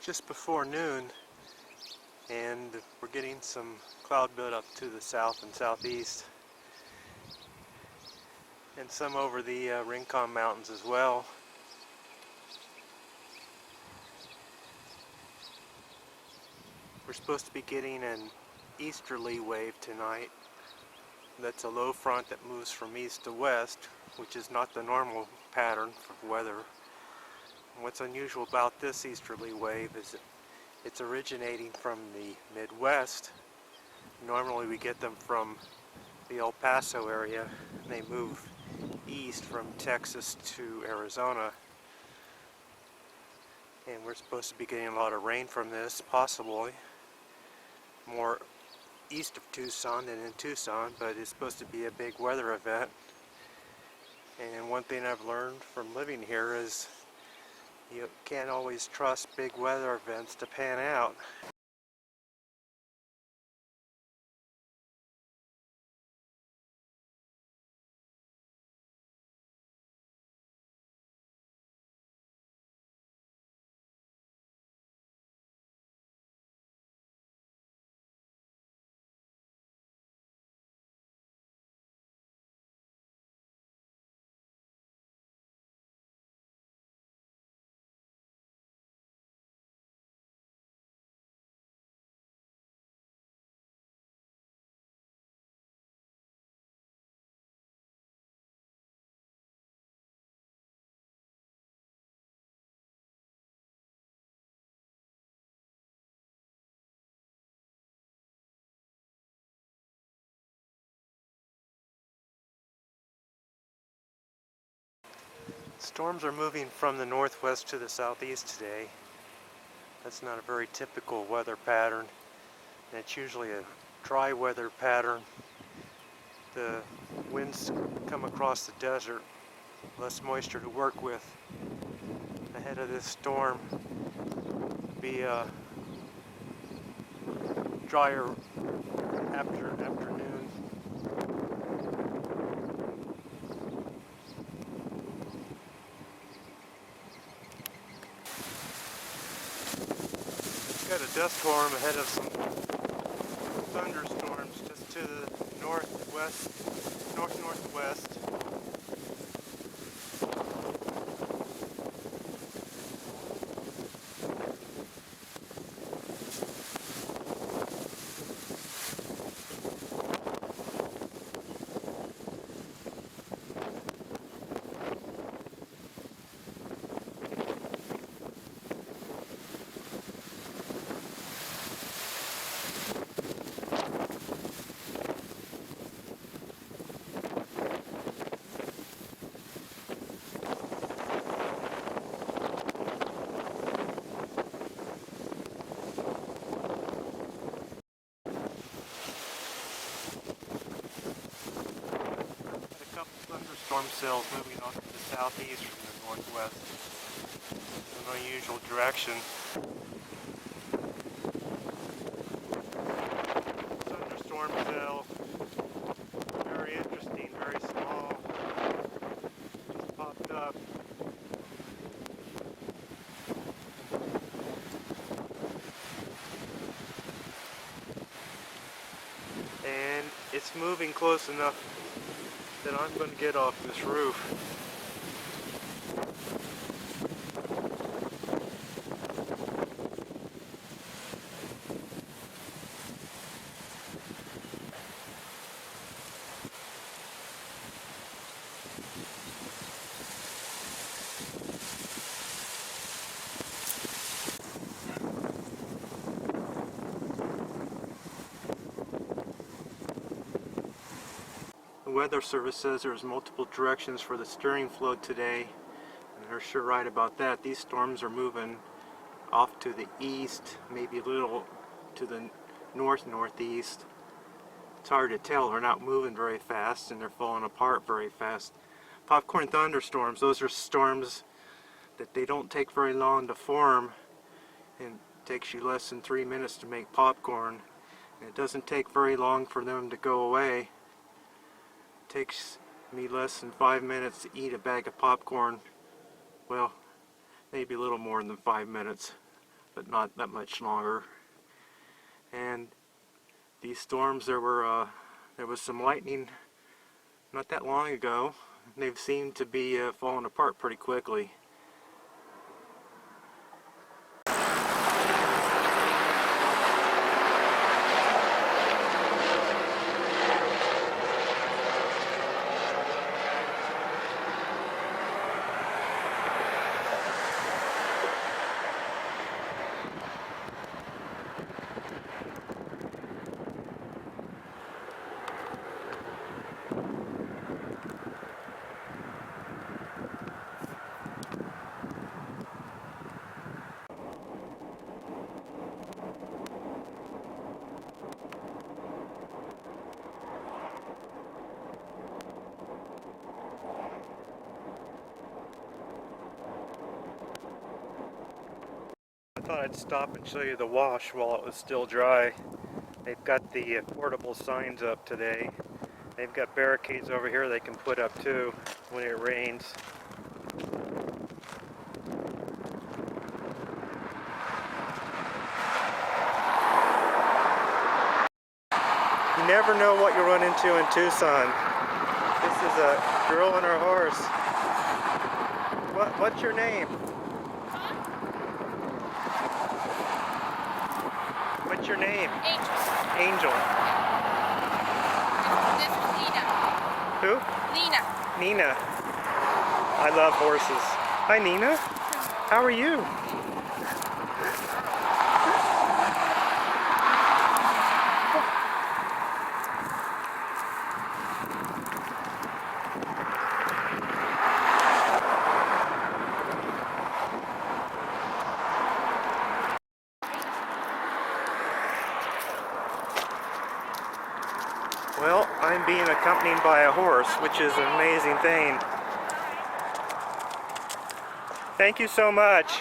just before noon, and we're getting some cloud buildup to the south and southeast, and some over the Rincon Mountains as well. We're supposed to be getting an easterly wave tonight. That's a low front that moves from east to west, which is not the normal pattern for weather. And what's unusual about this easterly wave is it's originating from the Midwest. Normally we get them from the El Paso area, and they move east from Texas to Arizona. And we're supposed to be getting a lot of rain from this, possibly more east of Tucson than in Tucson, but it's supposed to be a big weather event. And one thing I've learned from living here is you can't always trust big weather events to pan out. Storms are moving from the northwest to the southeast today. That's not a very typical weather pattern, and it's usually a dry weather pattern. The winds come across the desert, less moisture to work with. Ahead of this storm be a drier afternoon. Got a dust storm ahead of some thunderstorms just to the northwest, northwest. Thunderstorm cells moving off to the southeast from the northwest in an unusual direction. Thunderstorm cell, very interesting, very small, just popped up. And it's moving close enough that I'm going to get off this roof. The Weather Service says there's multiple directions for the steering flow today, and they're sure right about that. These storms are moving off to the east, maybe a little to the northeast. It's hard to tell. They're not moving very fast, and they're falling apart very fast. Popcorn thunderstorms, those are storms that they don't take very long to form, and it takes you less than 3 minutes to make popcorn, and it doesn't take very long for them to go away. Takes me less than 5 minutes to eat a bag of popcorn. Well, maybe a little more than 5 minutes. but not that much longer. And these storms, there was some lightning not that long ago. They've seemed to be falling apart pretty quickly. I thought I'd stop and show you the wash while it was still dry. They've got the portable signs up today. They've got barricades over here they can put up too when it rains. You never know what you run into in Tucson. This is a girl and her horse. What's your name? What's your name? Angel. Angel. This is Nina. Who? Nina. Nina. I love horses. Hi Nina. How are you? Well, I'm being accompanied by a horse, which is an amazing thing. Thank you so much.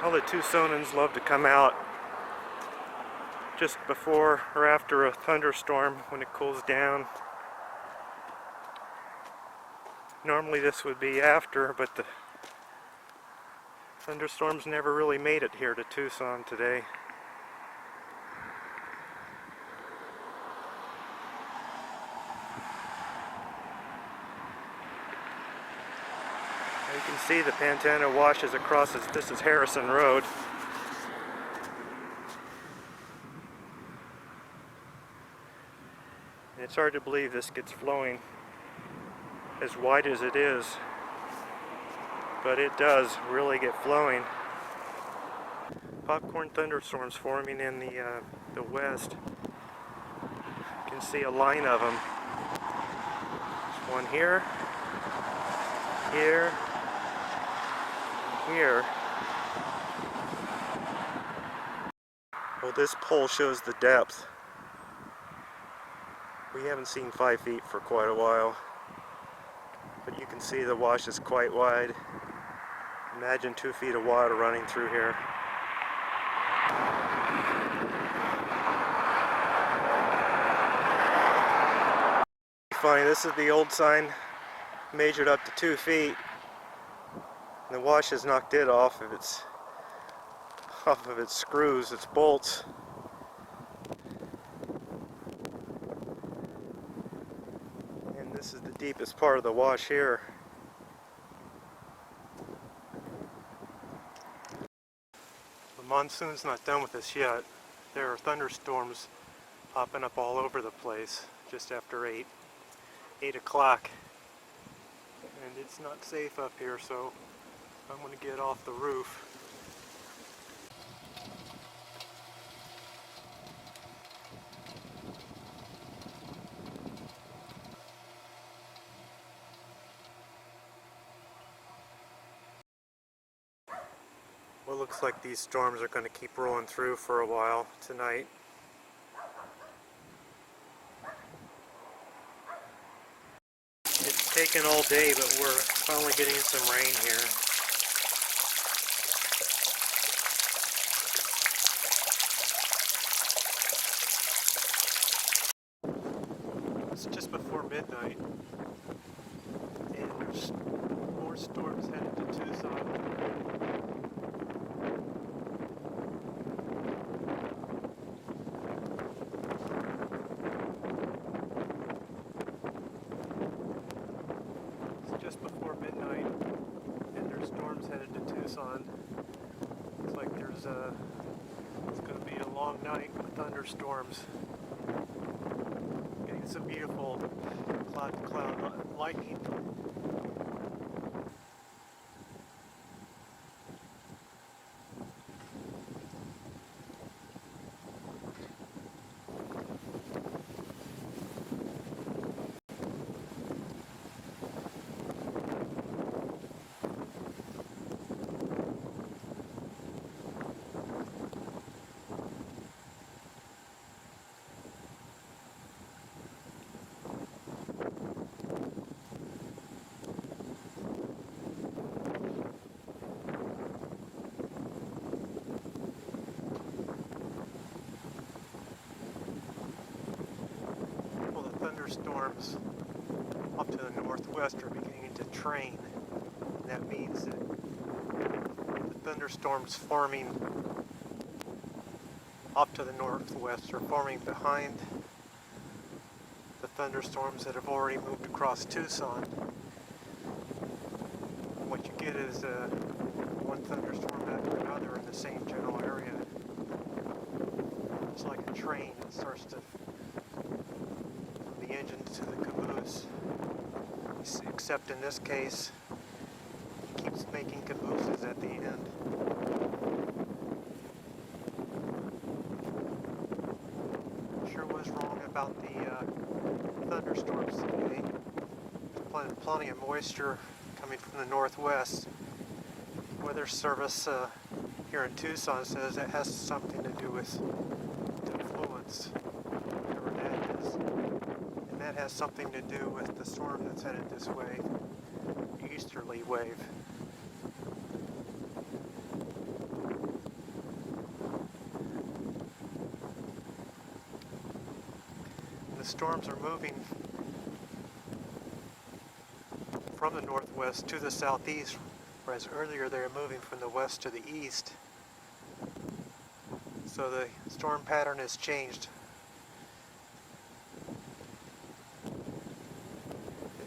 All the Tucsonans love to come out just before or after a thunderstorm when it cools down. Normally this would be after, but the thunderstorms never really made it here to Tucson today. You can see the Pantano Wash is across this is Harrison Road. It's hard to believe this gets flowing as wide as it is, but it does really get flowing. Popcorn thunderstorms forming in the west. You can see a line of them. There's one here, here, here. Well, this pole shows the depth. We haven't seen 5 feet for quite a while. But you can see the wash is quite wide. Imagine 2 feet of water running through here. Funny, this is the old sign, measured up to 2 feet. And the wash has knocked it off of its screws, its bolts. This is the deepest part of the wash here. The monsoon's not done with us yet. There are thunderstorms popping up all over the place just after 8 o'clock. And it's not safe up here, so I'm going to get off the roof. Well, it looks like these storms are going to keep rolling through for a while tonight. It's taken all day, but we're finally getting some rain here. midnight, and there's more storms headed to Tucson. It's just before midnight, and there's storms headed to Tucson. Looks like it's going to be a long night with thunderstorms. Getting some beautiful cloud-to-cloud lightning. Thunderstorms up to the northwest are beginning to train. And that means that the thunderstorms forming up to the northwest are forming behind the thunderstorms that have already moved across Tucson. What you get is one thunderstorm after another in the same general area. It's like a train that starts to the engine to the caboose, except in this case it keeps making cabooses at the end. Sure was wrong about the thunderstorms today. There's plenty of moisture coming from the northwest. Weather service here in Tucson says it has something to do with influence, whatever that is. That has something to do with the storm that's headed this way, easterly wave. And the storms are moving from the northwest to the southeast, whereas earlier they were moving from the west to the east. So the storm pattern has changed.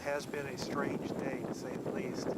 Has been a strange day, to say the least.